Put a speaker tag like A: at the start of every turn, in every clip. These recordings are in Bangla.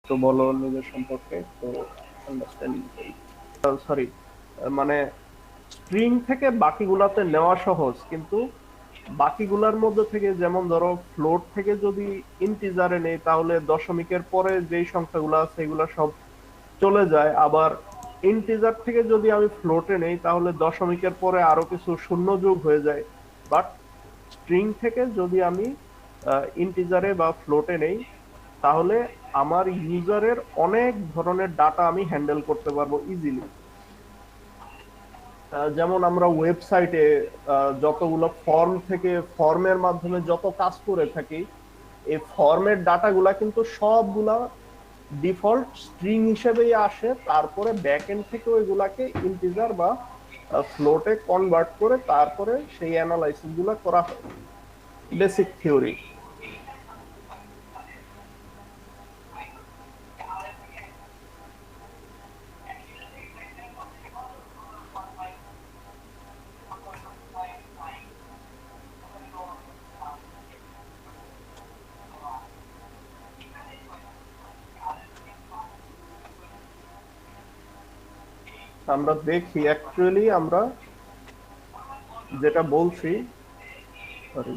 A: তো বলো নিজের সম্পর্কে তো আন্ডারস্ট্যান্ডিং করি। সরি, মানে স্ট্রিং থেকে বাকিগুলাতে নেওয়া সহজ, কিন্তু বাকিগুলার মধ্যে থেকে যেমন ধরো ফ্লোট থেকে যদি ইন্টিজারে নেই তাহলে দশমিকের পরে যেই সংখ্যাগুলো আছে এগুলা সব চলে যায়। আবার ইন্টিজার থেকে যদি আমি ফ্লোটে নেই তাহলে দশমিকের পরে আরো কিছু শূন্য যোগ হয়ে যায়। বাট স্ট্রিং থেকে যদি আমি ইন্টিজারে বা ফ্লোটে নেই তাহলে আমার ইউজারের অনেক ধরনের ডাটা আমি হ্যান্ডেল করতে পারবো ইজিলি। যেমন আমরা ওয়েবসাইটে যতগুলো ফর্ম থেকে ফর্মের মাধ্যমে যত কাজ করে থাকি, এই ফর্মের ডাটাগুলা কিন্তু সবগুলা ডিফল্ট স্ট্রিং হিসেবেই আসে, তারপরে ব্যাক এন্ড থেকে ওইগুলাকে ইন্টিজার বা ফ্লোটে কনভার্ট করে তারপরে সেই অ্যানালাইসিস গুলা করা হয়। Basic theory. আমরা দেখি অ্যাকচুয়ালি আমরা যেটা বলছি, সরি,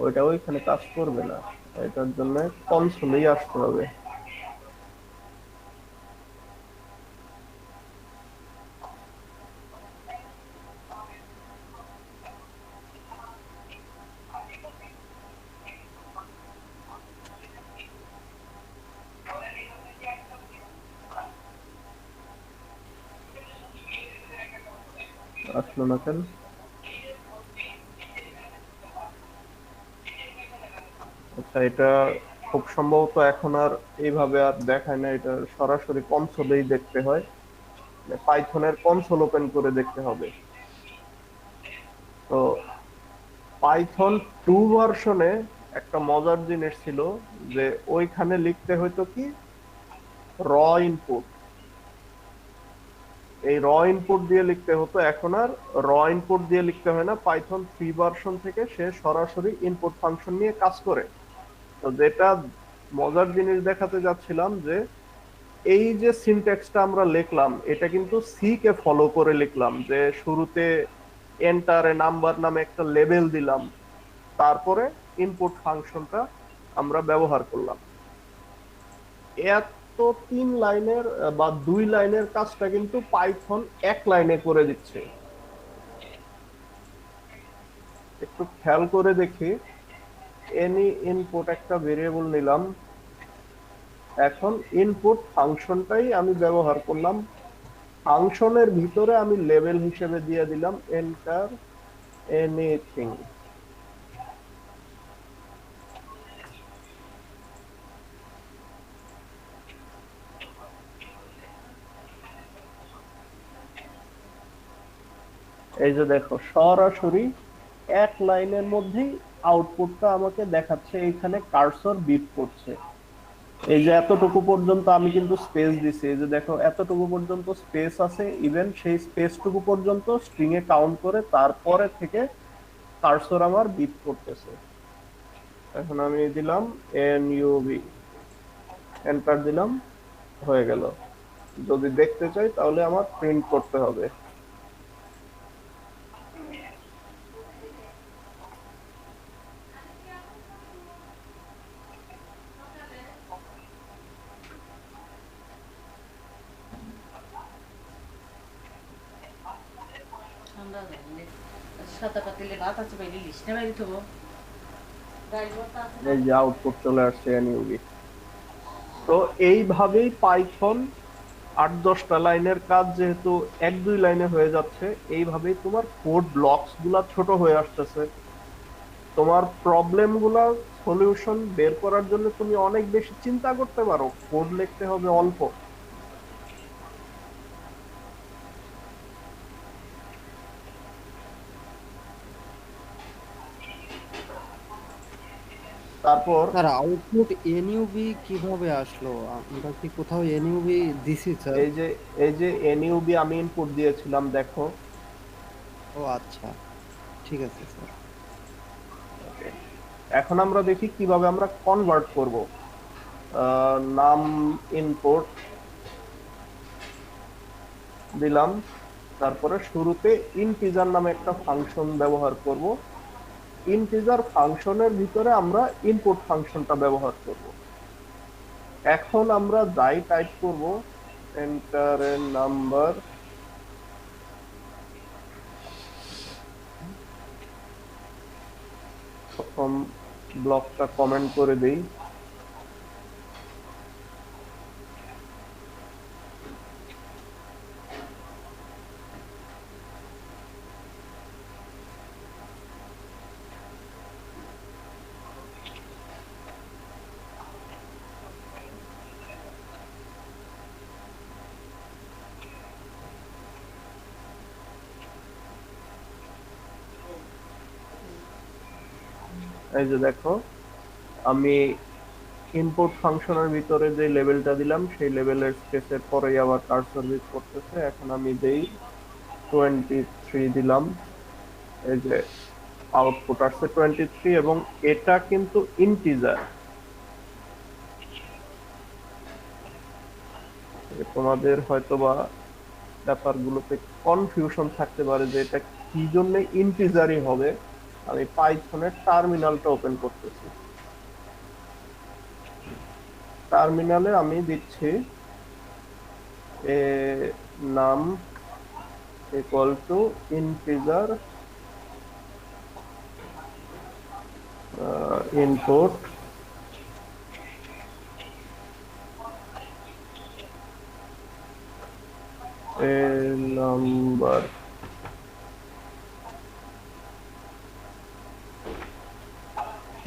A: ওইটা ওইখানে কাজ করবে না, এটার জন্য কনসোলেই আসতে হবে। আসলো না কেন? আচ্ছা, এটা খুব সম্ভবত এখন আর এইভাবে আর দেখায় না, এটা সরাসরি কনসোলেই দেখতে হয়, পাইথনের কনসোল ওপেন করে দেখতে হবে। তো পাইথন 2 ভার্সনে একটা মজার জিনিস ছিল যে ওইখানে লিখতে হইতো কি র ইনপুট, এই র ইনপুট দিয়ে লিখতে হতো। এখন আর র ইনপুট দিয়ে লিখতে হয় না, পাইথন 3 ভার্সন থেকে সে সরাসরি ইনপুট ফাংশন নিয়ে কাজ করে। তো যেটা মজার জিনিস দেখাতে যাচ্ছিলাম যে এই যে সিনট্যাক্সটা আমরা লিখলাম এটা কিন্তু সি কে ফলো করে লিখলাম, যে শুরুতে এন্টারে নাম্বার নামে একটা লেবেল দিলাম, তারপরে ইনপুট ফাংশনটা আমরা ব্যবহার করলাম। এত 3 লাইনের বা 2 লাইনের কাজটা কিন্তু পাইথন 1 লাইনে করে দিচ্ছে। একটু খেয়াল করে দেখি, এনি ইনপুট একটা ভেরিয়েবল নিলাম, এখন ইনপুট ফাংশনটাই আমি ব্যবহার করলাম, ফাংশনের ভিতরে আমি লেভেল হিসেবে দিয়ে দিলাম এন্টার এনিথিং। এই যে দেখো সরাসরি 1 লাইনের মধ্যেই আউটপুটটা আমাকে দেখাচ্ছে, এখানে কার্সর বিপ করছে। এই যে এতটুকু পর্যন্ত আমি কিন্তু স্পেস দিছি, এই যে দেখো এতটুকু পর্যন্ত স্পেস আছে, ইভেন সেই স্পেসটুকু পর্যন্ত স্ট্রিং এ কাউন্ট করে তারপরে থেকে কার্সর আমার বিপ করতেছে। এখন আমি দিলাম এনইউবি, এন্টার দিলাম, হয়ে গেল। যদি দেখতে চাই তাহলে আমার প্রিন্ট করতে হবে। এই যে আউটপুট চলে আসছে এনইউবি। তো এইভাবেই পাইথন 8-10টা লাইনের কাজ যেহেতু 1-2 লাইনে হয়ে যাচ্ছে, এইভাবেই তোমার কোড ব্লকস গুলা ছোট হয়ে আসতেছে। তোমার প্রবলেম গুলা সলিউশন বের করার জন্য তুমি অনেক বেশি চিন্তা করতে পারো, কোড লিখতে হবে অল্প। তারপর
B: স্যার আউটপুট এনইউবি কিভাবে আসলো? আমরা কি কোথাও এনইউবি দিছি স্যার?
A: এই যে এই যে এনইউবি আমি ইনপুট দিয়েছিলাম, দেখো।
B: ও আচ্ছা, ঠিক আছে স্যার।
A: এখন আমরা দেখি কিভাবে আমরা কনভার্ট করব। নাম ইনপুট দিলাম, তারপরে শুরুতে ইন্টিজার নামে একটা ফাংশন ব্যবহার করব। ইন্টিজার ফাংশনের ভিতরে আমরা ইনপুট ফাংশনটা ব্যবহার করব। এখন আমরা যাই টাইপ করব, এন্টার এ নাম্বার, প্রথম ব্লকটা কমেন্ট করে দেই। এই যে দেখো, আমি ইনপুট ফাংশনের ভিতরে যে লেভেলটা দিলাম সেই লেভেলের স্পেসের পরেই আবার কার্সর রিড করতেছে। এখন আমি দেই 23 দিলাম, এই যে আউটপুট আসছে 23, এবং এটা কিন্তু ইন্টিজার। তোমাদের হয়তোবা ব্যাপারগুলোতে কনফিউশন থাকতে পারে যে এটা কি জন্য ইন্টিজারই হবে। আমি পাইথনের টার্মিনালটা ওপেন করতেছি। টার্মিনালে আমি দিচ্ছি এ নাম equal to integer input A number.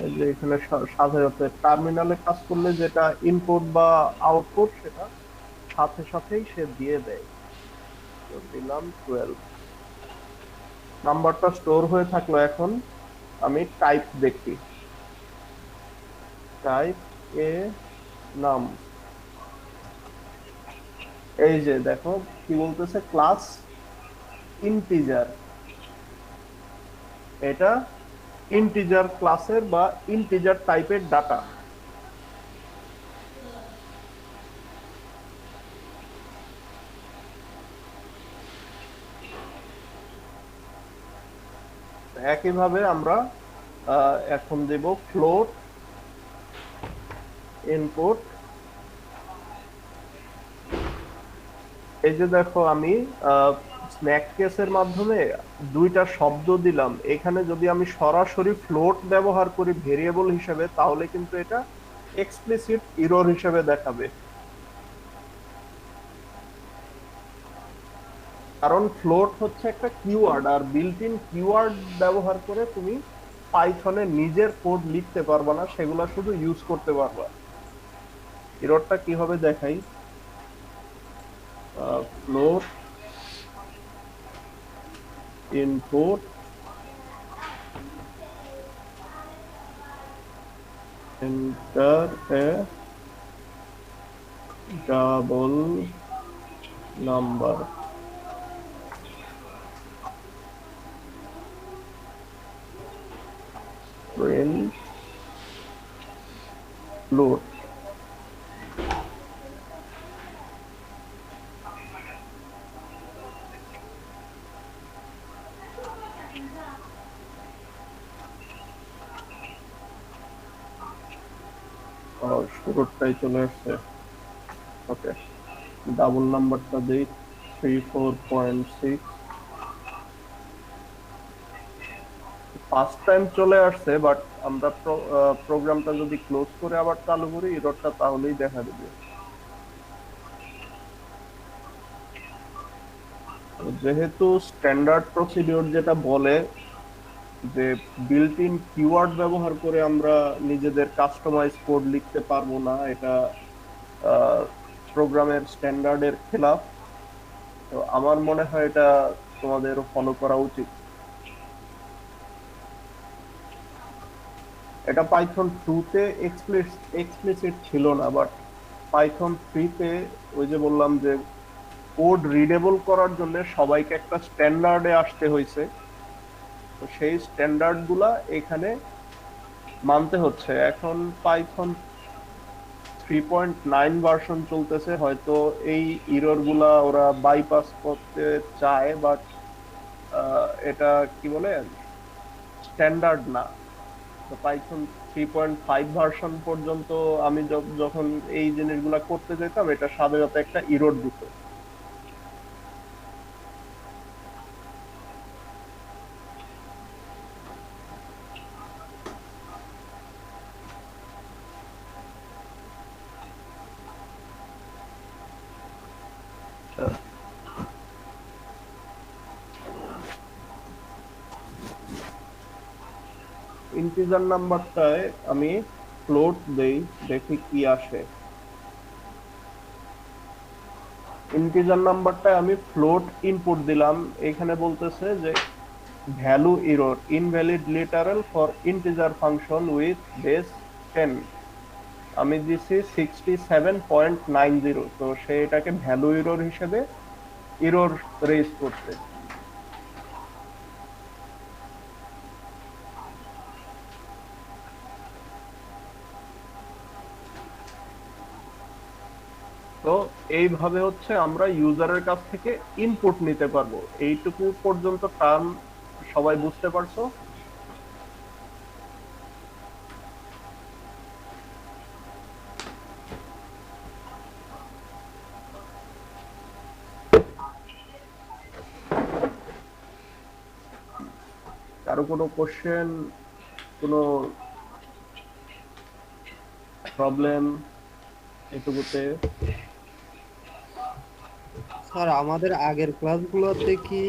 A: এই যে এখানে সাধারণত টার্মিনালে কাজ করলে যেটা ইনপুট বা আউটপুট সেটা সাথে সাথেই সে দিয়ে দেয়। তো দিলাম 12, নাম্বারটা স্টোর হয়ে থাকলো। এখন আমি টাইপ দেখি, টাইপ এ নাম। এই যে দেখো কি বলতেছে, ক্লাস ইন্টিজার। এটা ইন্টিজার ক্লাসের বা ইন্টিজার টাইপের ডাটা। একইভাবে আমরা এখন দেব ফ্লোট ইনপুট। এই যে দেখো আমি স্ন্যাক কেসের মাধ্যমে দুইটা শব্দ দিলাম। এখানে যদি আমি সরাসরি ফ্লোট ব্যবহার করি ভেরিয়েবল হিসেবে, তাহলে কিন্তু এটা এক্সপ্লিসিট এরর হিসেবে দেখাবে। কারণ ফ্লোট হচ্ছে একটা কিওয়ার্ড, আর বিল্ট ইন কিওয়ার্ড ব্যবহার করে তুমি পাইথনে নিজের কোড লিখতে পারবা না, সেগুলা শুধু ইউজ করতে পারবা। এররটা কি হবে দেখাই। Float input enter a double number. Print float. শুরুটাই চলে আসছে। ওকে, ডাবল নাম্বারটা দিই 34.6। ফার্স্ট টাইম চলে আসছে, বাট আমরা প্রোগ্রামটা যদি ক্লোজ করে আবার চালু করি এররটা তাহলেই দেখা দেবে। যেহেতু স্ট্যান্ডার্ড প্রসিডিওর যেটা বলে যে বিল্ট ইন কিওয়ার্ড ব্যবহার করে আমরা নিজেদের কাস্টমাইজ কোড লিখতে পারবো না, এটা প্রোগ্রামের স্ট্যান্ডার্ডের খেলাফ। তো আমার মনে হয় এটা তোমাদের ফলো করা উচিত। এটা পাইথন 2 তে এক্সপ্লিসিট ছিল না, বাট পাইথন 3 তে ওই যে বললাম যে কোড রিডেবল করার জন্য সবাইকে একটা স্ট্যান্ডার্ডে আসতে হয়েছে। তো সেই স্ট্যান্ডার্ড গুলা এখানে মানতে হচ্ছে। এখন পাইথন 3.9 ভার্সন চলতেছে, হয়তো এই ইরর গুলা ওরা বাইপাস করতে চায়, বাট এটা কি বলে, স্ট্যান্ডার্ড না। তো পাইথন 3.5 ভার্সন পর্যন্ত আমি যখন এই জিনিসগুলা করতে যেতাম, এটা সাথে সাথে একটা ইরর দিত। ইন্টিজার নাম্বারটায় আমি ফ্লোট দেই, দেখি কি আসে। ইন্টিজার নাম্বারটায় আমি ফ্লোট ইনপুট দিলাম, এখানে বলতেছে যে value error invalid literal for integer function with base 10। আমি দিছি 67.90, তো সে এটাকে ভ্যালু এরর হিসেবে এরর রেজ করছে। তো এইভাবে হচ্ছে আমরা ইউজারের কাছ থেকে ইনপুট নিতে পারবো। এইটুকু পর্যন্ত টার্ম সবাই বুঝতে পারছো? কারো কোনো কোশ্চেন, কোনো প্রবলেম এটুকুতে?
B: স্যার আমাদের আগের ক্লাসগুলোতে কি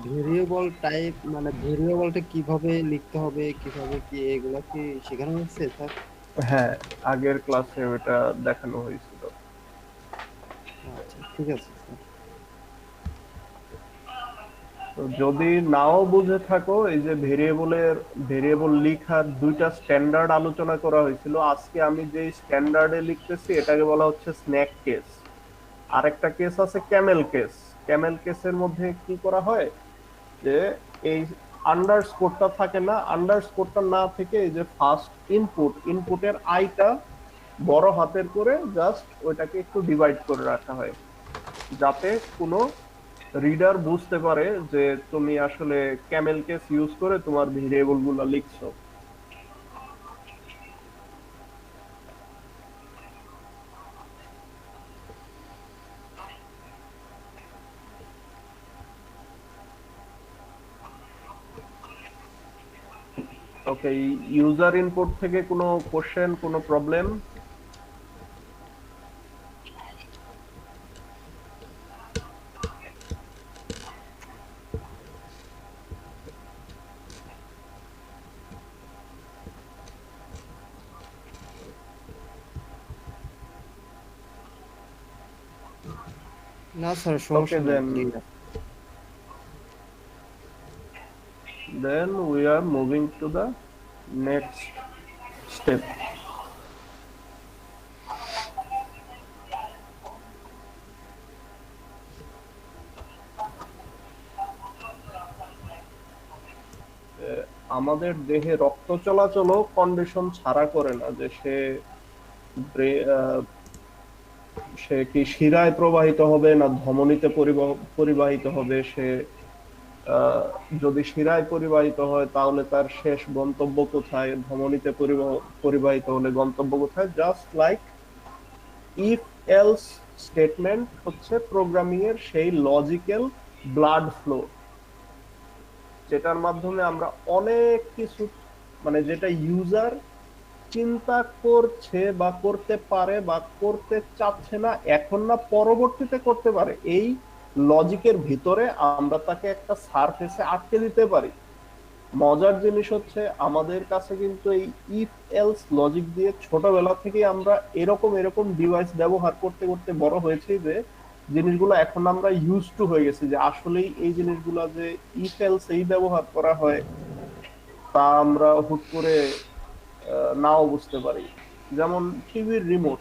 B: ভেরিয়েবল টাইপ মানে ভেরিয়েবলটা কিভাবে লিখতে হবে কিভাবে কি এগুলা কি শেখানো হচ্ছে স্যার?
A: হ্যাঁ, আগের ক্লাসে ওটা দেখানো হয়েছিল।
B: আচ্ছা ঠিক আছে স্যার।
A: তো যদি নাও বুঝে থাকো, এই যে ভেরিয়েবল লিখার দুইটা স্ট্যান্ডার্ড আলোচনা করা হয়েছিল। আজকে আমি যে স্ট্যান্ডার্ডে লিখতেছি এটাকে বলা হচ্ছে স্ন্যাক কেস। আরেকটা কেস আছে ক্যামেল কেস। ক্যামেল কেসের মধ্যে কি করা হয়, যে এই আন্ডারস্কোরটা থাকে না, আন্ডারস্কোরটা না থেকে এই যে ফার্স্ট ইনপুটের আইটা বড় হাতের করে জাস্ট ওইটাকে একটু ডিভাইড করে রাখা হয়, যাতে কোনো রিডার বুঝতে পারে যে তুমি আসলে ক্যামেল কেস ইউজ করে তোমার ভেরিয়েবল গুলো লিখছো। ওকে, ইউজার ইনপুট থেকে কোনো কোশ্চেন, কোনো প্রবলেম?
B: না স্যার
A: ওকে,
B: সমস্যা নেই
A: দেন
B: clear.
A: we are moving to the next step. আমাদের দেহে রক্ত চলাচলও কন্ডিশন ছাড়া করে না, যে সে কি শিরায় প্রবাহিত হবে না ধমনীতে পরিবাহিত হবে। সে আহ, যদি শিরায় পরিবাহিত হয় তাহলে তার শেষ গন্তব্য কোথায়, ধমনীতে পরিবাহিত হলে গন্তব্য কোথায়। Just like if else statement হচ্ছে প্রোগ্রামিং এর সেই লজিক্যাল ব্লাড ফ্লো, যেটার মাধ্যমে আমরা অনেক কিছু, মানে যেটা ইউজার চিন্তা করছে বা করতে পারে বা করতে চাচ্ছে না এখন, না পরবর্তীতে করতে পারে, এই লজিকের ভিতরে আমরা তাকে একটা সারফেসে আটকে দিতে পারি। মজার জিনিস হচ্ছে আমাদের কাছে কিন্তু এই ইফ এলস লজিক দিয়ে ছোটবেলা থেকে আমরা এরকম এরকম ডিভাইস ব্যবহার করতে করতে বড় হয়েছি, যে জিনিসগুলো এখন আমরা ইউজ টু হয়ে গেছি, যে আসলেই এই জিনিসগুলো যে ইফ এলস এই ব্যবহার করা হয় তা আমরা হুট করে নাও বুঝতে পারি। যেমন টিভির রিমোট,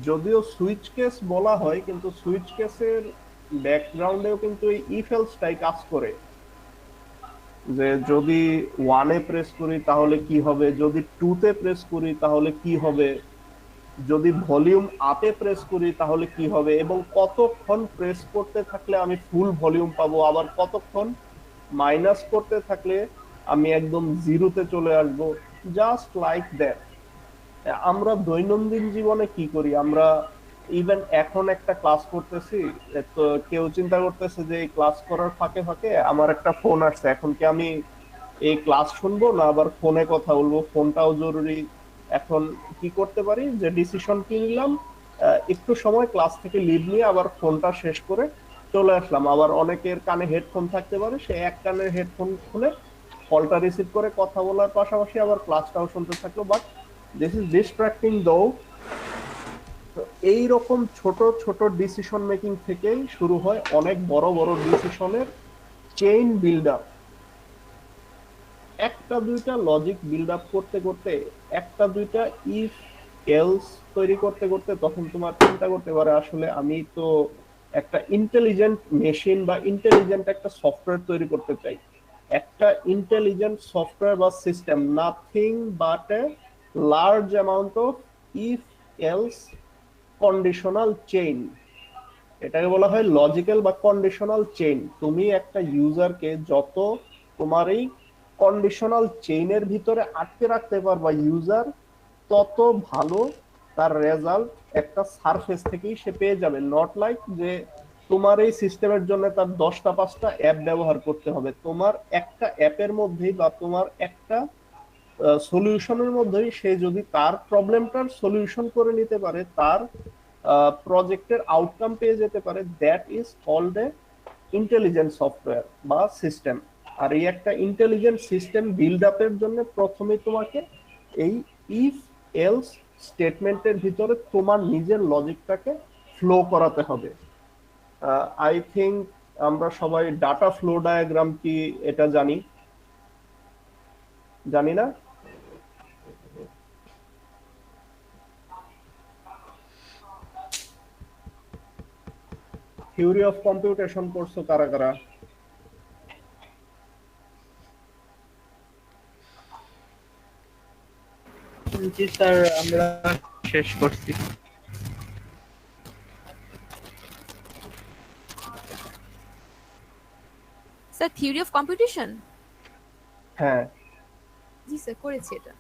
A: যদিও সুইচ কেস বলা হয়, কিন্তু সুইচ কেসের ব্যাকগ্রাউন্ডেও কিন্তু এই ইফ এলসটাই কাজ করে। যে যদি ওয়ানে প্রেস করি তাহলে কি হবে, যদি টুতে প্রেস করি তাহলে কি হবে, যদি ভলিউম আপে প্রেস করি তাহলে কি হবে, এবং কতক্ষণ প্রেস করতে থাকলে আমি ফুল ভলিউম পাবো, আবার কতক্ষণ মাইনাস করতে থাকলে আমি একদম জিরোতে চলে আসবো। Just like that. আমরা দৈনন্দিন জীবনে কি করি, আমরা ইভেন এখন একটা ক্লাস করতেছি, তো কেউ চিন্তা করতেছে যে এই ক্লাস করার ফাঁকে ফাঁকে আমার একটা ফোন আসছে, এখন কি আমি এই ক্লাস শুনবো না আবার ফোনে কথা বলবো, ফোনটাও জরুরি। এখন কি করতে পারি যে ডিসিশন কি নিলাম, একটু সময় ক্লাস থেকে লিভ নিয়ে আবার ফোনটা শেষ করে চলে আসলাম। আবার অনেকের কানে হেডফোন থাকতে পারে, সে এক কানের হেডফোন খুলে কলটা রিসিভ করে কথা বলার পাশাপাশি আবার ক্লাসটাও শুনতে থাকলো। বাট দিস ইজ ডিস্ট্রাক্টিং দো। এই রকম ছোট ছোট ডিসিশন মেকিং থেকেই শুরু হয় অনেক বড় বড় ডিসিশনের চেইন বিল্ড আপ। একটা দুইটা লজিক বিল্ড আপ করতে করতে, একটা দুইটা ইফ এলস তৈরি করতে করতে তখন তোমার চিন্তা করতে পারে আসলে আমি তো একটা ইন্টেলিজেন্ট মেশিন বা ইন্টেলিজেন্ট একটা সফটওয়্যার তৈরি করতে চাই। একটা ইন্টেলিজেন্ট সফটওয়্যার বা system nothing but a large amount of if else conditional chain. এটাকে বলা হয় লজিক্যাল বা কন্ডিশনাল চেইন। তুমি একটা ইউজারকে যত তোমার এই কন্ডিশনাল চেইনের ভিতরে আটকে রাখতে পারবা ইউজার, তত ভালো তার রেজাল্ট একটা সারফেস থেকেই সে পেয়ে যাবে। নট লাইক যে তোমার এই সিস্টেমের জন্য তার 10টা 5টা অ্যাপ ব্যবহার করতে হবে, তোমার একটা অ্যাপের মধ্যেই বা তোমার একটা সলিউশনের মধ্যেই সে যদি তার প্রবলেমটার সলিউশন করে নিতে পারে, তার প্রজেক্টের আউটকাম পেয়ে যেতে পারে, that is called a intelligent software বা সিস্টেম। আর এই একটা ইন্টেলিজেন্ট সিস্টেম বিল্ড আপের জন্য প্রথমে তোমাকে এই ইফ এলস স্টেটমেন্টের ভিতরে তোমার নিজের লজিকটাকে ফ্লো করাতে হবে। আই থিংক আমরা সবাই ডাটা ফ্লো ডায়াগ্রাম কি এটা জানি, জানি না? থিওরি অফ কম্পিউটেশন পড়ছো কারা কারা?
C: জি স্যার, আমরা শেষ করছি।
D: Sir theory of competition?
A: হ্যাঁ।
D: জি স্যার, করেছি এটা।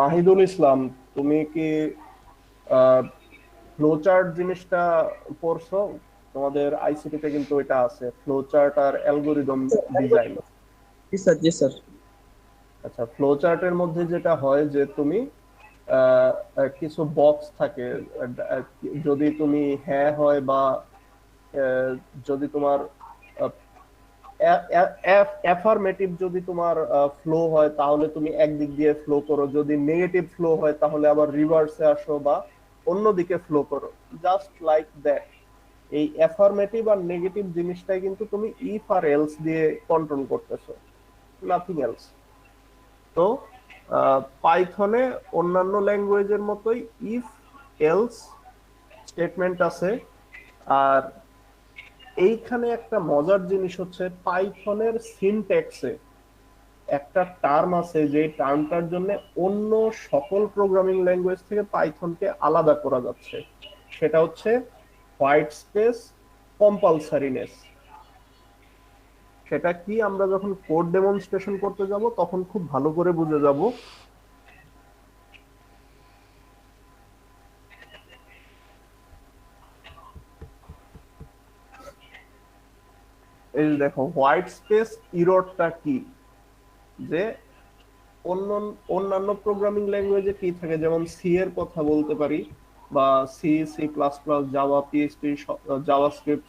A: মাহিদুল ইসলাম, তুমি কি ফ্লোচার্ট জিনিসটা পড়ছো? তোমাদের আইসিটি তে কিন্তু এটা আছে, ফ্লোচার্ট আর অ্যালগরিদম ডিজাইন।
C: জি স্যার, জি স্যার।
A: আচ্ছা, ফ্লোচার্টের মধ্যে যেটা হয় যে তুমি কিছু বক্স থাকে, যদি তুমি হ্যাঁ হয় বা যদি তোমার অ্যাফার্মেটিভ যদি তোমার ফ্লো হয় তাহলে তুমি একদিক দিয়ে ফ্লো করো, যদি নেগেটিভ ফ্লো হয় তাহলে আবার রিভার্সে আসো বা অন্যদিকে ফ্লো করো। Just like that. এই অ্যাফার্মেটিভ আর নেগেটিভ জিনিসটাই কিন্তু তুমি ইফ আর এলস দিয়ে কন্ট্রোল করতেছো, নাথিং এলস। তো পাইথনে অন্যান্য ল্যাঙ্গুয়েজের মতোই ইফ এলস স্টেটমেন্ট আছে। আর এইখানে একটা মজার জিনিস হচ্ছে পাইথনের সিনট্যাক্সে একটা টার্ম আছে যে টার্মটার জন্য অন্য সকল প্রোগ্রামিং ল্যাঙ্গুয়েজ থেকে পাইথনকে আলাদা করা যাচ্ছে, সেটা হচ্ছে হোয়াইট স্পেস কম্পালসারিনেস। সেটা কি আমরা যখন কোড ডেমনস্ট্রেশন করতে যাব তখন খুব ভালো করে বুঝে যাব। এই দেখো হোয়াইট স্পেস ইররটা কি, যে অন্যান্য প্রোগ্রামিং ল্যাঙ্গুয়েজে কি থাকে, যেমন সি এর কথা বলতে পারি, বা C, C plus plus, Java, PHP, JavaScript,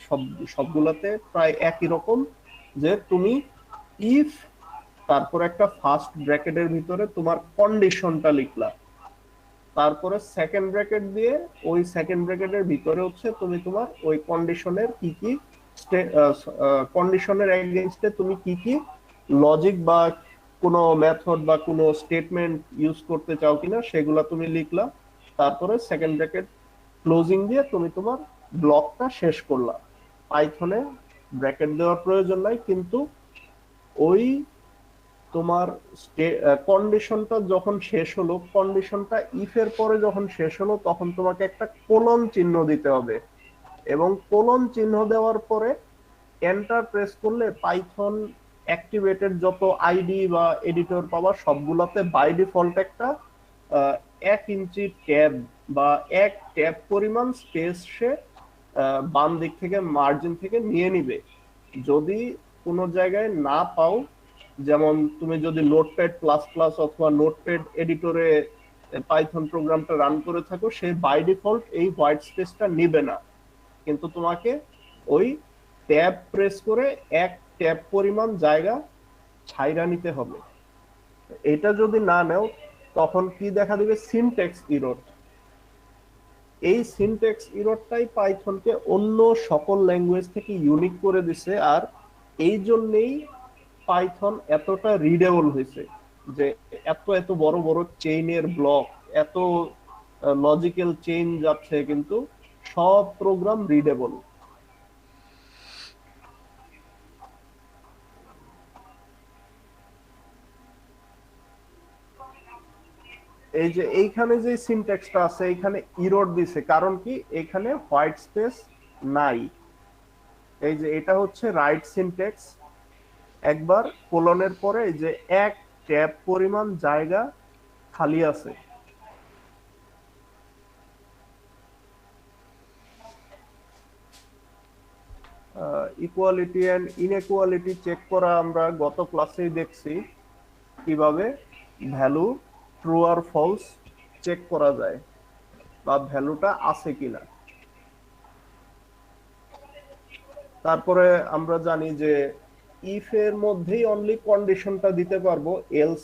A: সবগুলাতে প্রায় একই রকম, যে তুমি ইফ তারপর একটা ফার্স্ট ব্র্যাকেটের ভিতরে তোমার কন্ডিশনটা লিখলা, তারপরে সেকেন্ড ব্র্যাকেট দিয়ে ওই সেকেন্ড ব্র্যাকেটের ভিতরে হচ্ছে তুমি তোমার ওই কন্ডিশনের কি কি কন্ডিশনের এগেইনস্টে তুমি কি কি লজিক বা কোনো মেথড বা কোনো স্টেটমেন্ট ইউজ করতে চাও কিনা সেগুলা তুমি লিখলা, তারপরে সেকেন্ড ব্র্যাকেট ক্লোজিং দিয়ে তুমি তোমার ব্লকটা শেষ করলা। পাইথনে ব্র্যাকেট দেওয়ার প্রয়োজন নাই, কিন্তু ওই তোমার কন্ডিশনটা যখন শেষ হলো, কন্ডিশনটা ইফ এর পরে যখন শেষ হলো, তখন তোমাকে একটা কোলন চিহ্ন দিতে হবে, এবং কোলন চিহ্ন দেওয়ার পরে এন্টার প্রেস করলে পাইথন অ্যাক্টিভেটেড যত আইডি বা এডিটর পাওয়া সবগুলোতে বাই ডিফল্ট একটা 1 ইঞ্চি ট্যাব বা 1 ট্যাব পরিমাণ স্পেস সে বাম দিক থেকে মার্জিন থেকে নিয়ে নিবে। যদি কোনো জায়গায় না পাও, যেমন তুমি যদি নোটপ্যাড প্লাস প্লাস অথবা নোটপ্যাড এডিটরে পাইথন প্রোগ্রামটা রান করে থাকো, সে বাই ডিফল্ট এই হোয়াইট স্পেসটা নিবে না, কিন্তু তোমাকে ওই ট্যাব প্রেস করে 1 ট্যাব পরিমাণ জায়গা ছাইরা নিতে হবে। এটা যদি না নেও, তখন কি দেখা দিবে? Syntax error. এই সিনট্যাক্স ইররটাই পাইথনকে অন্য সকল ল্যাঙ্গুয়েজ থেকে ইউনিক করে দিছে, আর এই জন্যই পাইথন এতটা রিডেবল হয়েছে, যে এত এত বড় বড় চেইনের ব্লক, এত লজিক্যাল চেইন যাচ্ছে, কিন্তু সব প্রোগ্রাম রিডেবল। এই যে এইখানে যে সিনট্যাক্সটা আছে, এইখানে ইরর দিছে, কারণ কি? এখানে হোয়াইট স্পেস নাই। এই যে এটা হচ্ছে রাইট সিনট্যাক্স, একবার কোলনের পরে এই যে 1 ট্যাব পরিমাণ জায়গা খালি আছে। ইকুয়ালিটি এন্ড ইনইকুয়ালিটি চেক করা আমরা গত ক্লাসেই দেখছি, কিভাবে ভ্যালু ট্রু আর ফলস চেক করা যায়, বা ভ্যালুটা আছে কিনা। তারপরে আমরা জানি যে ইফ এর মধ্যেই অনলি কন্ডিশনটা দিতে পারবো, এলস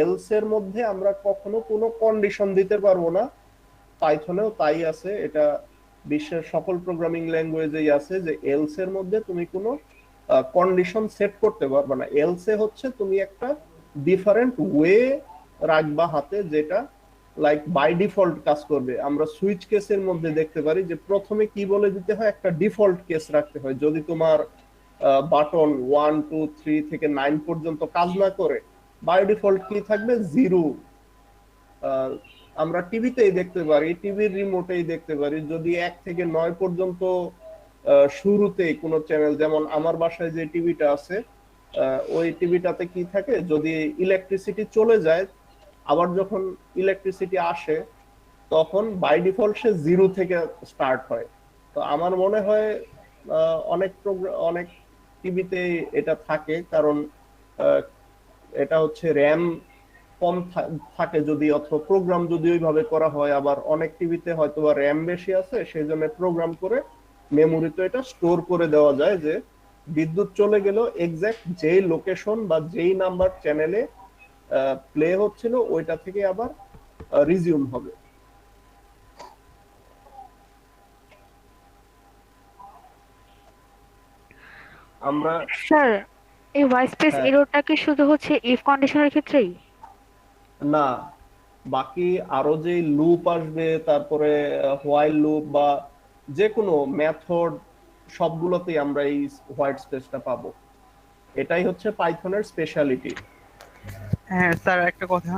A: এলস এর মধ্যে আমরা কখনো কোনো কন্ডিশন দিতে পারবো না। পাইথনেও তাই আছে, এটা বিশ্বের সকল প্রোগ্রামিং ল্যাঙ্গুয়েজেই আছে, যে এলস এর মধ্যে তুমি কোনো কন্ডিশন সেট করতে পারবে না। এলস এ হচ্ছে তুমি একটা ডিফারেন্ট ওয়ে রাখবা হাতে, যেটা লাইক বাই ডিফল্ট কাজ করবে। আমরা সুইচ কেসের মধ্যে দেখতে পারি যে প্রথমে কি বলে দিতে হয়, একটা ডিফল্ট কেস রাখতে হয়। যদি তোমার বাটন 1 2 3 থেকে 9 পর্যন্ত কাজ না করে, বাই ডিফল্ট কি থাকবে? 0। আমরা টিভিতেই দেখতে পারি, টিভির রিমোটেই দেখতে পারি, যদি 1 থেকে 9 পর্যন্ত শুরুতেই কোনো চ্যানেল, যেমন আমার বাসায় যে টিভিটা আছে, ওই টিভিটাতে কি থাকে, যদি ইলেকট্রিসিটি চলে যায়, আবার যখন ইলেকট্রিসিটি আসে, তখন বাই ডিফল্ট সে 0 থেকে স্টার্ট হয়। তো আমার মনে হয় অনেক টিভিতে এটা থাকে, কারণ এটা হচ্ছে র্যাম কম থাকে যদি, অথবা প্রোগ্রাম যদি ওইভাবে করা হয়। আবার অনেক টিভিতে হয়তো বা র্যাম বেশি আছে, সেই জন্য প্রোগ্রাম করে মেমোরিতে এটা স্টোর করে দেওয়া যায়, যে বিদ্যুৎ চলে গেল এক্সাক্ট যেই লোকেশন বা যেই নাম্বার চ্যানেলে প্লে হচ্ছিল, ওইটা থেকে আবার রিজিউম হবে। আমরা
E: স্যার, এই হোয়াইট স্পেস
A: হ্যাঁ,
E: এররটা কি শুধু হচ্ছে ইফ কন্ডিশনের ক্ষেত্রেই?
A: না, বাকি আরো যে লুপ আসবে, তারপরে হোয়াইল লুপ বা যে কোনো মেথড, সবগুলোতেই আমরা এই হোয়াইট স্পেসটা পাবো। এটাই হচ্ছে পাইথনের স্পেশালিটি।
C: হ্যাঁ স্যার, একটা কথা,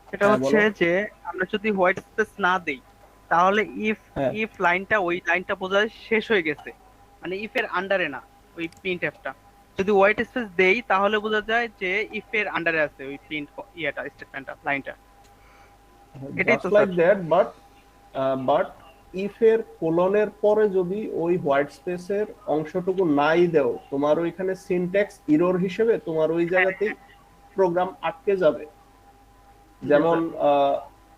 C: সেটা
A: হ্যাঁ,
C: হচ্ছে
A: বলো।
C: যে আমরা যদি হোয়াইট স্পেস না দেই, তাহলে ইফ
A: হ্যাঁ,
C: ইফ লাইনটা ওই লাইনটা বোঝা যায় শেষ হয়ে গেছে, মানে ইফ এর আন্ডারে না ওই প্রিন্টএফটা। যদি হোয়াইট স্পেস দেই, তাহলে বোঝা যায় যে ইফ এর আন্ডারে আছে ওই প্রিন্ট ইয়েটা, স্টেটমেন্টটা, লাইনটা। এটাই তো
A: just
C: sir.
A: Like that, but if এর কোলনের পরে যদি ওই হোয়াইট স্পেসের অংশটুকু নাই দেও, তোমার ওইখানে সিনট্যাক্স ইরর হিসেবে তোমার ওই জায়গাতেই প্রোগ্রাম আটকে যাবে। যেমন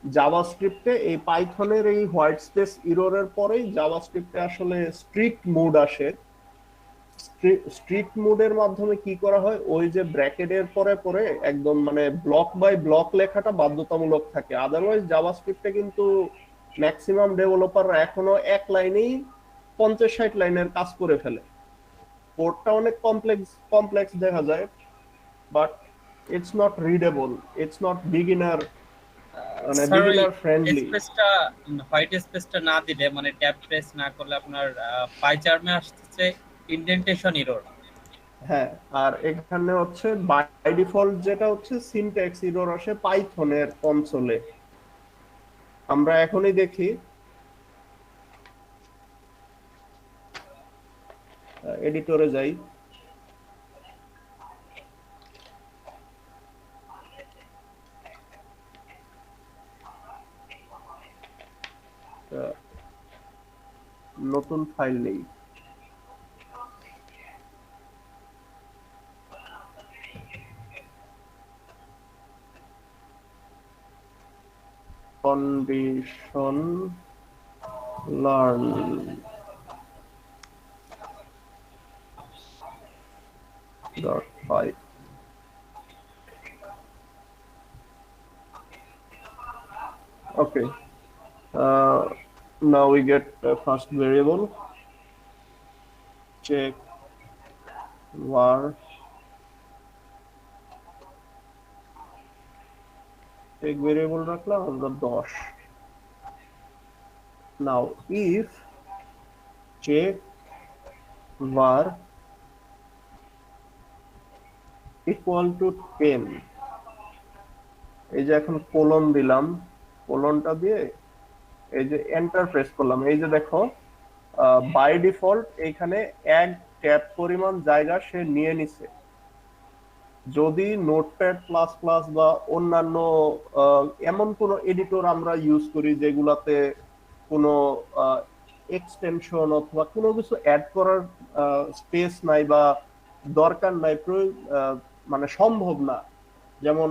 A: জাভাস্ক্রিপ্টে, এই পাইথনের এই হোয়াইট স্পেস ইররের পরেই জাভাস্ক্রিপ্টে আসলে স্ট্রিক্ট মোড আসে। স্ট্রিক্ট মোডের মাধ্যমে কি করা হয়, ওই যে ব্র্যাকেটের পরে পরে একদম মানে ব্লক বাই ব্লক লেখাটা বাধ্যতামূলক থাকে। আদারওয়াইজ জাভাস্ক্রিপ্টে কিন্তু ম্যাক্সিমাম ডেভেলপাররা এখনো এক লাইনেই 50-60 লাইনের কাজ করে ফেলে। কোডটা অনেক কমপ্লেক্স দেখা যায়, but it's not readable, it's not beginner মানে
F: স্যার ওই
A: বিগিনার ফ্রেন্ডলি।
F: স্পেসটা, হোয়াইট স্পেসটা না দিলে মানে ট্যাব প্রেস না করলে আপনার পাই চার্মে আসছে ইনডেন্টেশন এরর।
A: হ্যাঁ, আর এখানে হচ্ছে বাই ডিফল্ট যেটা হচ্ছে সিনট্যাক্স এরর আসে পাইথনের কনসোলে। আমরা এখনই দেখি, এডিটরে যাই। নতুন ফাইল নেই। Condition learn dot py. Okay. Now we get first variable. Check var check variable রাখলাম আমরা 10. Now if check var equal to 10, এই যে এখন কোলন দিলাম, কোলনটা দিয়ে এই যে এন্টার প্রেস করলাম, এই যে দেখো বাই ডিফল্ট এইখানে এক ট্যাব পরিমাণ জায়গা সে নিয়ে নিছে। যদি নোটপ্যাড প্লাস প্লাস বা অন্যান্য এমন কোনো এডিটর আমরা ইউজ করি যেগুলাতে কোনো এক্সটেনশন অথবা কোনো কিছু অ্যাড করার স্পেস নাই বা দরকার নাই, মানে সম্ভব না। যেমন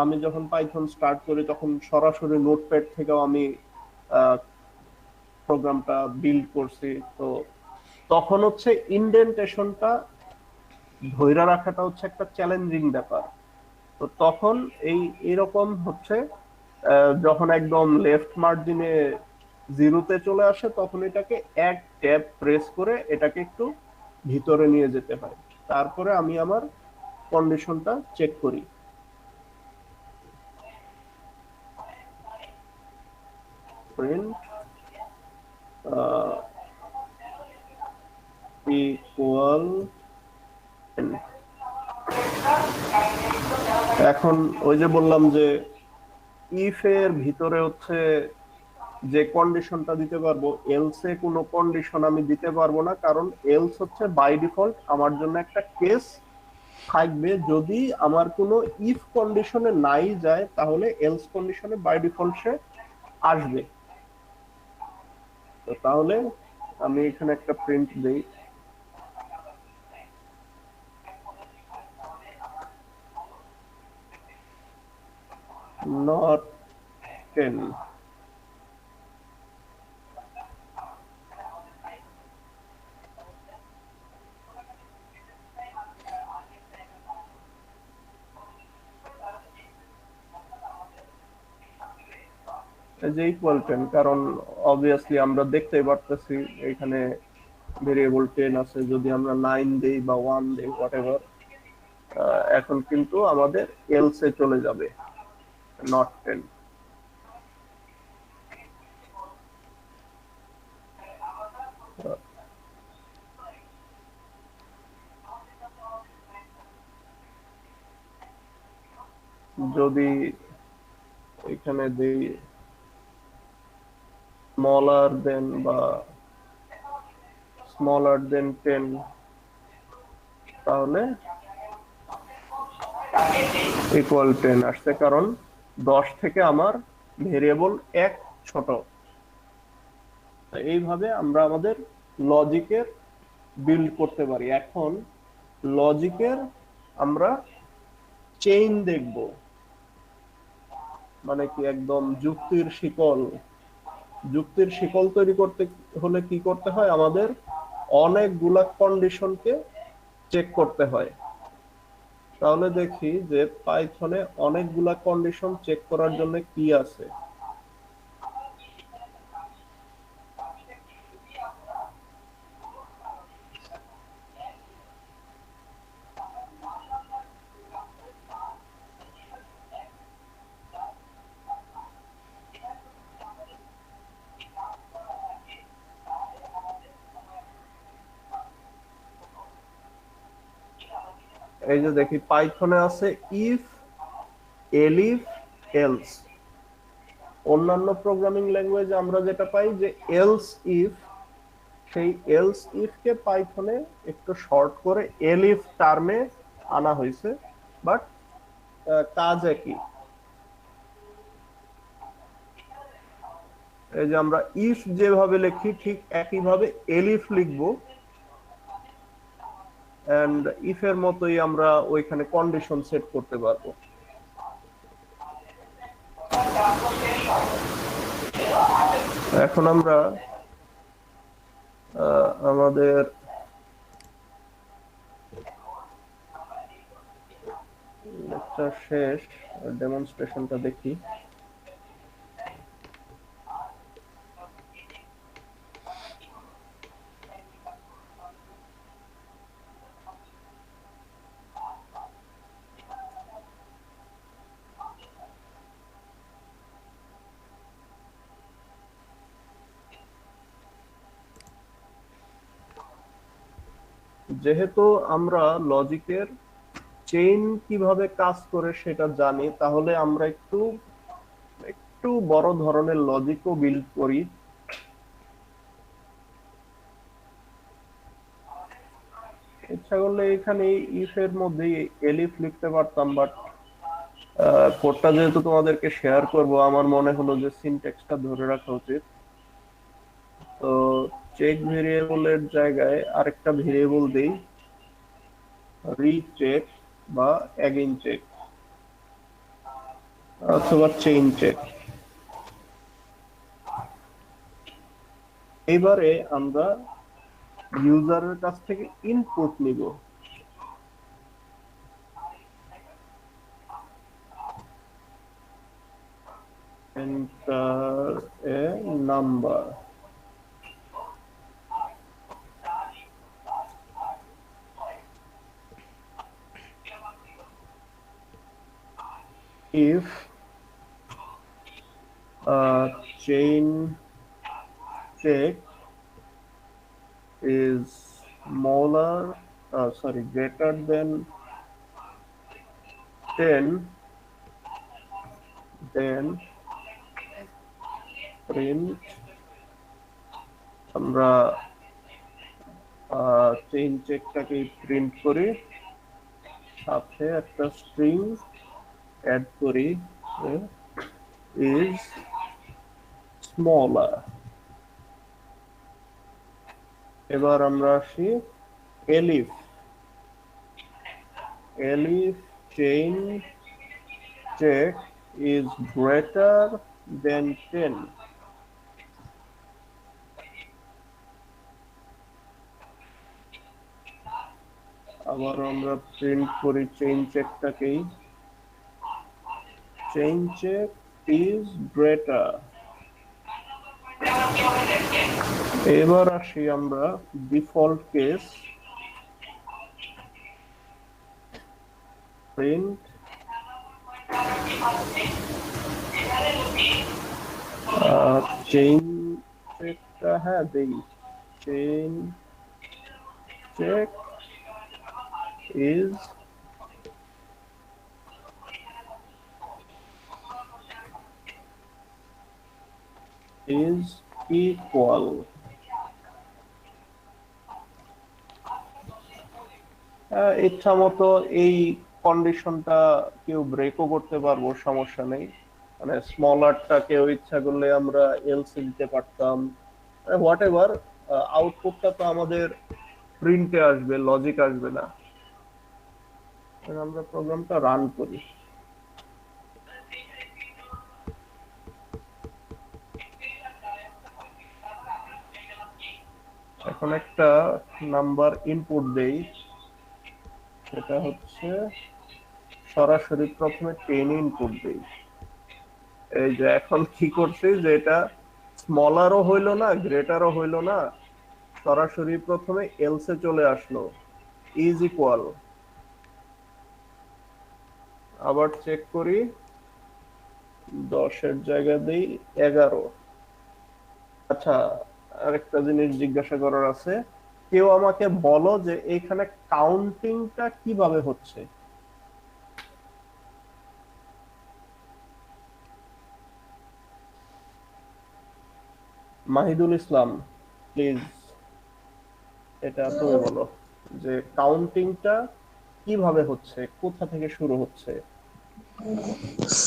A: আমি যখন পাইথন স্টার্ট করি তখন সরাসরি নোটপ্যাড থেকেও আমি প্রোগ্রামটা বিল্ড করছি। তো তখন হচ্ছে ইনডেন্টেশনটা ধৈর্য রাখাটা হচ্ছে একটা চ্যালেঞ্জিং ব্যাপার। তো তখন এরকম হচ্ছে যখন একদম লেফট মার্জিনে জিরোতে চলে আসে তখন এটাকে এক ট্যাব প্রেস করে এটাকে একটু ভিতরে নিয়ে যেতে হয়, তারপরে আমি আমার কন্ডিশনটা চেক করি। প্রিন্ট ইকুয়াল, এখন ওই যে বললাম যে ইফ এর ভিতরে হচ্ছে যে কন্ডিশনটা দিতে পারবো, এলসে কোনো কন্ডিশন আমি দিতে পারবো না, কারণ এলস হচ্ছে বাই ডিফল্ট আমার জন্য একটা কেস থাকবে। যদি আমার কোনো ইফ কন্ডিশনে নাই যায় তাহলে এলস কন্ডিশনে বাই ডিফল্ট সে আসবে। তো তাহলে আমি এখানে একটা প্রিন্ট দেই, not 10. যে ইকুয়াল 10, কারণ অবভিয়াসলি আমরা দেখতেই পারতেছি এখানে ভেরিয়েবল 10 আছে। যদি আমরা 9 দেই বা 1 দেই হোয়াটএভার, এখন কিন্তু আমাদের এলসে চলে যাবে, নট 10। যদি এখানে দেই smaller than বা smaller than 10, তাহলে ইকুয়াল 10 আসছে, কারণ 10 থেকে আমার ভেরিয়েবল 1 ছোট। এইভাবে আমরা আমাদের লজিকের বিল্ড করতে পারি। এখন লজিকের আমরা চেইন দেখব, মানে কি একদম যুক্তির শিকল। যুক্তির শিকল তৈরি করতে হলে কি করতে হয়, আমাদের অনেকগুলা কন্ডিশনকে চেক করতে হয়। তাহলে দেখি যে পাইথনে অনেকগুলা কন্ডিশন চেক করার জন্য কি আছে। এই যে দেখি পাইথনে আছে ইফ, এলিফ, এলস। অন্যান্য প্রোগ্রামিং ল্যাঙ্গুয়েজে আমরা যেটা পাই যে এলস ইফ, সেই এলস ইফ কে পাইথনে একটু শর্ট করে এলিফ টার্মে আনা হয়েছে, বাট কাজ একই। এই যে আমরা ইফ যেভাবে লিখি ঠিক একইভাবে এলিফ লিখবো, এন্ড ইফ এর মতোই আমরা ওইখানে কন্ডিশন সেট করতে পারবো। এখন আমরা আমাদের লেকচার শেষ, ডেমনস্ট্রেশনটা দেখি। যেহেতু আমরা লজিকের চেইন কিভাবে কাজ করে সেটা জানি, তাহলে আমরা একটু একটু বড় ধরনের লজিকও বিল্ড করি। ইচ্ছা করলে এখানে ইফ এর মধ্যে এলিফ লিখতে পারতাম, বাট কোডটা যেহেতু তোমাদেরকে শেয়ার করব, আমার মনে হলো যে সিনট্যাক্সটা ধরে রাখা উচিত। তো চেক ভেরিয়েবলের জায়গায় আরেকটা ভেরিয়েবল দেই, রিচেক বা অ্যাগেইন চেক অথবা চেইন চেক। এবারে আমরা ইউজারের কাছ থেকে ইনপুট নিব। enter a number, if chain check is smaller, greater than 10, then print আমরা চেইন চেকটাকে প্রিন্ট করি, সাথে একটা স্ট্রিং অ্যাড করি is smaller। এবার আমরা আসি elif, elif chain check is greater than 10, আবার আমরা প্রিন্ট করি চেইন চেকটাকেই, চেইন চেক is greater। এবার আসি আমরা ডিফল্ট কেস, প্রিন্ট চেইন চেকটা দেই, চেইন চেক is equal। ইচ্ছা মতো এই কন্ডিশনটা কেউ ব্রেকও করতে পারবো, সমস্যা নেই। মানে স্মলারটা কেউ ইচ্ছা করলে আমরা এলস দিতে পারতাম, হোয়াট এভার, আউটপুটটা তো আমাদের প্রিন্টে আসবে, লজিক আসবে না। আমরা প্রোগ্রামটা রান করি। এখন একটা নাম্বার ইনপুট দেই, সেটা হচ্ছে সরাসরি প্রথমে 10 ইনপুট দেই। এই যে এখন কি করছি যে এটা স্মলারও হইলো না, গ্রেটারও হইলো না, সরাসরি প্রথমে এলসে চলে আসলো, ইজ ইকুয়াল। আবার চেক করি, 10 এর জায়গা দেই 11। আচ্ছা, আরেকটা জিনিস জিজ্ঞাসা করার আছে, কেউ আমাকে বলো যে এখানে কাউন্টিংটা কিভাবে হচ্ছে। মাহিদুল ইসলাম, প্লিজ এটা তুমি বলো যে কাউন্টিংটা কিভাবে হচ্ছে, কোথা থেকে শুরু হচ্ছে।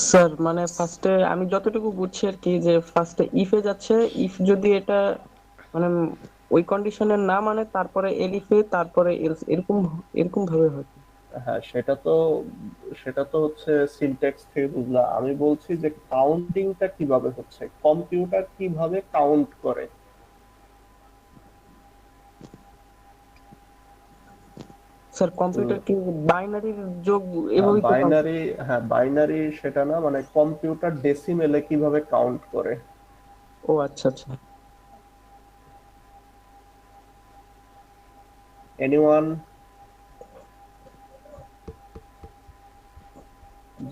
G: স্যার মানে ফার্স্টে আমি যতটুকু বুঝছি আর কি, যে ফার্স্টে ইফে যাচ্ছে, ইফ যদি এটা মানে ওই কন্ডিশনের না মানে তারপরে এলিফে, তারপরে এলস, এরকম এরকম ভাবে হয়।
A: হ্যাঁ, সেটা তো হচ্ছে সিনট্যাক্স থেকে বুঝলা। আমি বলছি যে কাউন্টিংটা কিভাবে হচ্ছে, কম্পিউটার কিভাবে কাউন্ট করে।
G: স্যার কম্পিউটার কি বাইনারির যোগ এভাবেই তো count-
A: বাইনারি সেটা না, মানে কম্পিউটার ডেসিমেলে কিভাবে কাউন্ট করে।
G: ও আচ্ছা আচ্ছা।
A: এনিওয়ান,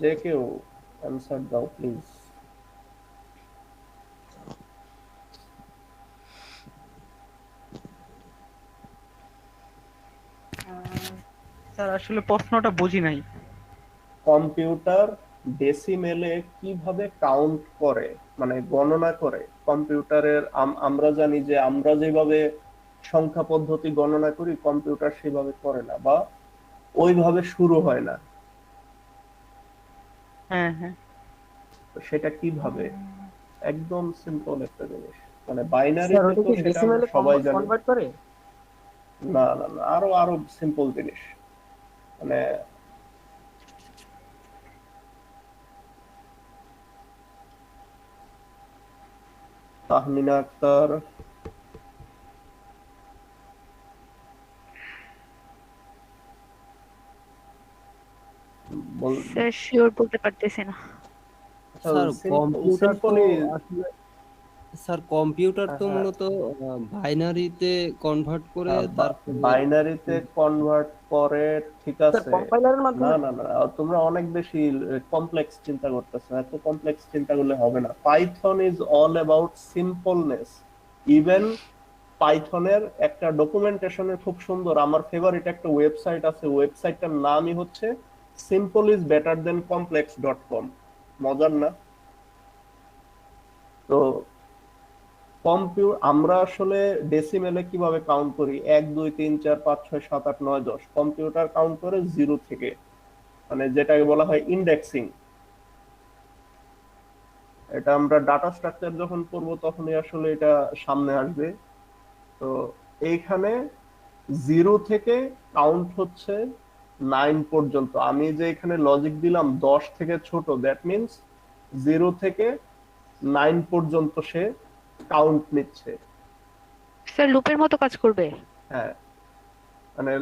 A: যে কেউ অ্যানসার দাও প্লিজ।
C: স্যার আসলে প্রশ্নটা বুঝি নাই।
A: কম্পিউটার ডেসিমেলে কিভাবে কাউন্ট করে, মানে গণনা করে। কম্পিউটারের আমরা জানি যে আমরা যেভাবে সংখ্যা পদ্ধতি গণনা করি, কম্পিউটার সেভাবে করে না, বা ওইভাবে শুরু হয় না।
C: হ্যাঁ হ্যাঁ।
A: তো সেটা কিভাবে, একদম সিম্পল একটা জিনিস, মানে
G: স্যার
A: বাইনারিতে
G: ওটা
A: তো
G: কি
A: সেটা আমরা
G: ডেসিমেলে
A: সবাই জানি।
G: কনভার্ট করে?
A: না না না, আরো আরো সিম্পল জিনিস, মানে তাহমিনা আক্তার,
E: স্যার শিওর বলতে পারতেছি না।
B: স্যার কম্পিউটার তো
A: সিম্পলি
B: আসলে স্যার কম্পিউটার তো
A: হ্যাঁ,
B: মূলত বাইনারিতে কনভার্ট করে তারপরে
A: বাইনারিতে কনভার্ট করে, ঠিক
G: স্যার
A: আছে।
G: কম্পাইলারের
A: না
G: মাধ্যমে?
A: না না, তোমরা অনেক বেশি কমপ্লেক্স চিন্তা করতেছো, এত কমপ্লেক্স চিন্তা করলে হবে না। Python is all about simpleness. Even পাইথনের একটা ডকুমেন্টেশনের খুব সুন্দর, আমার ফেভারিট একটা ওয়েবসাইট আছে, ওয়েবসাইটটার নামই হচ্ছে simple is better than complex.com। মজার না? তো আমরা আসলে ডেসিমেলে কিভাবে কাউন্ট করি, 1 2 3 4 5 6 7 8 9 10। কম্পিউটার কাউন্ট করে 0 থেকে, মানে যেটাকে বলা হয় ইন্ডেক্সিং। এটা আমরা ডাটা স্ট্রাকচার যখন পড়বো তখনই আসলে এটা সামনে আসবে। তো এইখানে 0 থেকে কাউন্ট হচ্ছে 9 পর্যন্ত। আমি যে এখানে লজিক দিলাম 10 থেকে ছোট, দ্যাট মিন্স 0 থেকে 9 পর্যন্ত সে কাউন্ট নিচ্ছে।
E: স্যার লুপের মতো কাজ করবে?
A: হ্যাঁ, মানে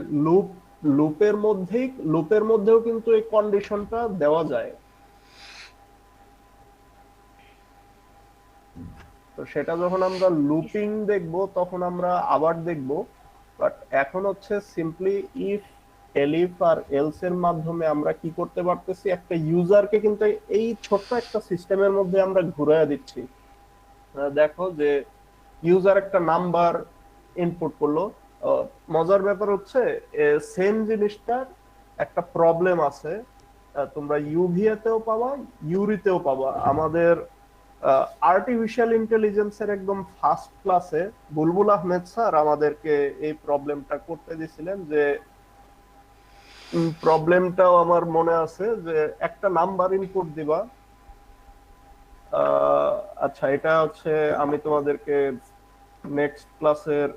A: লুপের মধ্যেও কিন্তু এই কন্ডিশনটা দেওয়া যায়। তো সেটা যখন আমরা লুপিং দেখব তখন আমরা আবার দেখব, বাট এখন হচ্ছে সিম্পলি ইফ, এলিফ আর এলস এর মাধ্যমে আমরা কি করতে পারতেছি, একটা ইউজারকে কিন্তু এই ছোট্ট একটা সিস্টেমের মধ্যে আমরা ঘুরাইয়া দিচ্ছি। দেখো যে ইউজার একটা নাম্বার ইনপুট করলো। মজার ব্যাপার হচ্ছে সেম জিনিসটার একটা প্রবলেম আছে, তোমরা ইউভিএ তেও পাবা, ইউরিতেও পাবা। আমাদের আর্টিফিশিয়াল ইন্টেলিজেন্সের একদম ফার্স্ট ক্লাসে বুলবুল আহমেদ স্যার আমাদেরকে এই প্রবলেমটা করতে দিয়েছিলেন। যে প্রবলেমটাও আমার মনে আছে, যে একটা নাম্বার ইনপুট দিবা। আচ্ছা, এটা হচ্ছে আমি তোমাদেরকে নেক্সট ক্লাসের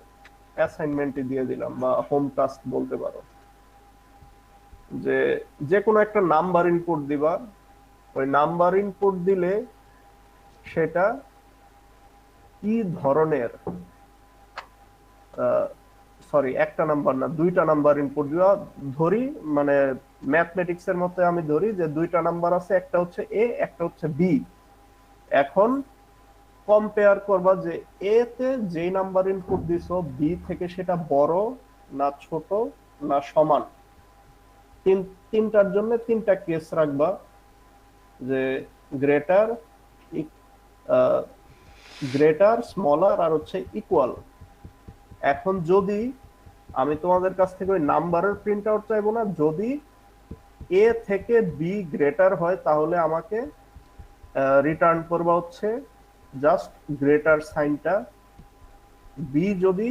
A: অ্যাসাইনমেন্টই দিয়ে দিলাম, বা হোম টাস্ক বলতে পারো। যে যে কোনো একটা নাম্বার ইনপুট দিবা, ওই নাম্বার ইনপুট দিলে সেটা কি ধরনের, সরি একটা নাম্বার না, দুইটা নাম্বার ইনপুট দিবা। ধরি মানে ম্যাথমেটিক্স এর মতে আমি ধরি যে দুইটা নাম্বার আছে, একটা হচ্ছে এ, একটা হচ্ছে বি। এখন কম্পেয়ার করবা যে এ তে যেই নাম্বার ইনপুট দিছো, বি থেকে সেটা বড় না ছোট না সমান। তিনটার জন্য তিনটা কেস রাখবা, যে গ্রেটার, স্মলার আর হচ্ছে ইকুয়াল। এখন যদি আমি তোমাদের কাছ থেকে ওই নাম্বারের প্রিন্ট আউট চাইবো না। যদি এ থেকে বি গ্রেটার হয় তাহলে আমাকে রিটার্ন করবা হচ্ছে জাস্ট গ্রেটার সাইনটা। বি যদি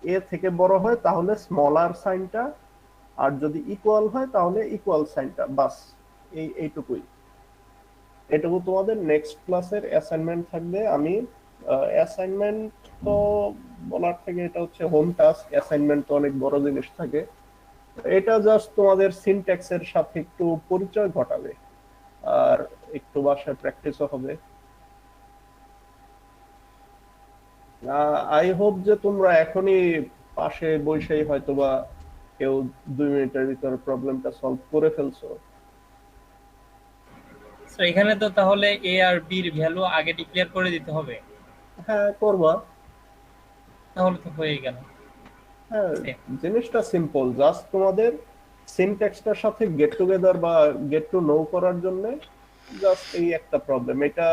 A: এ থেকে বড় হয় তাহলে স্মলার সাইনটা, আর যদি ইকুয়াল হয় তাহলে ইকুয়াল সাইনটা। বাস এইটুকুই। এটুকু তোমাদের নেক্সট ক্লাসের অ্যাসাইনমেন্ট থাকবে। আমি অ্যাসাইনমেন্ট তো বলার থেকে এটা হচ্ছে হোম টাস্ক, অ্যাসাইনমেন্ট তো অনেক বড় জিনিস থাকে। এটা জাস্ট তোমাদের সিনট্যাক্সের সাথে একটু পরিচয় ঘটাবে, আর একটু বাসায় প্র্যাকটিসও হবে। আই হোপ যে তোমরা এখনই পাশে বসেই হয়তোবা কেউ 2 মিনিটের ভিতরে প্রবলেমটা সলভ করে ফেলছো।
F: তো এখানে তো তাহলে এ আর বি এর ভ্যালু আগে ডিক্লেয়ার করে দিতে হবে,
A: হ্যাঁ করবা।
F: তাহলে তো হয়ে গেল।
A: হ্যাঁ, জিনিসটা সিম্পল, জাস্ট তোমাদের সিনট্যাক্সটার সাথে গেট টুগেদার বা গেট টু নো করার জন্য জাস্ট এই একটা প্রবলেম। এটা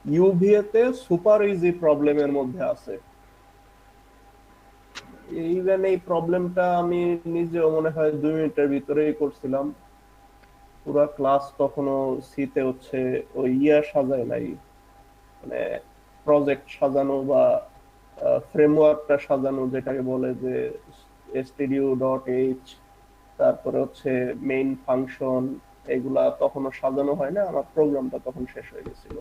A: ইউভিএ তে সুপার ইজি প্রবলেমের মধ্যে আছে। ইভেন এই প্রবলেমটা আমি নিজেও মনে হয় 2 মিনিটের ভিতরেই করছিলাম। পুরা ক্লাস তখনও সিতে হচ্ছে ওই সাজায় নাই, মানে প্রজেক্ট সাজানো বা ফ্রেমওয়ার্কটা সাজানো, যেটাকে বলে যে stdio.h, তারপরে হচ্ছে মেইন ফাংশন, এগুলা তখনও সাজানো হয় না। আমার প্রোগ্রামটা তখন শেষ হয়ে গেছিল।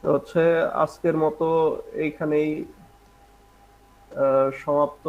A: তো হচ্ছে আজকের মতো এইখানেই সমাপ্ত।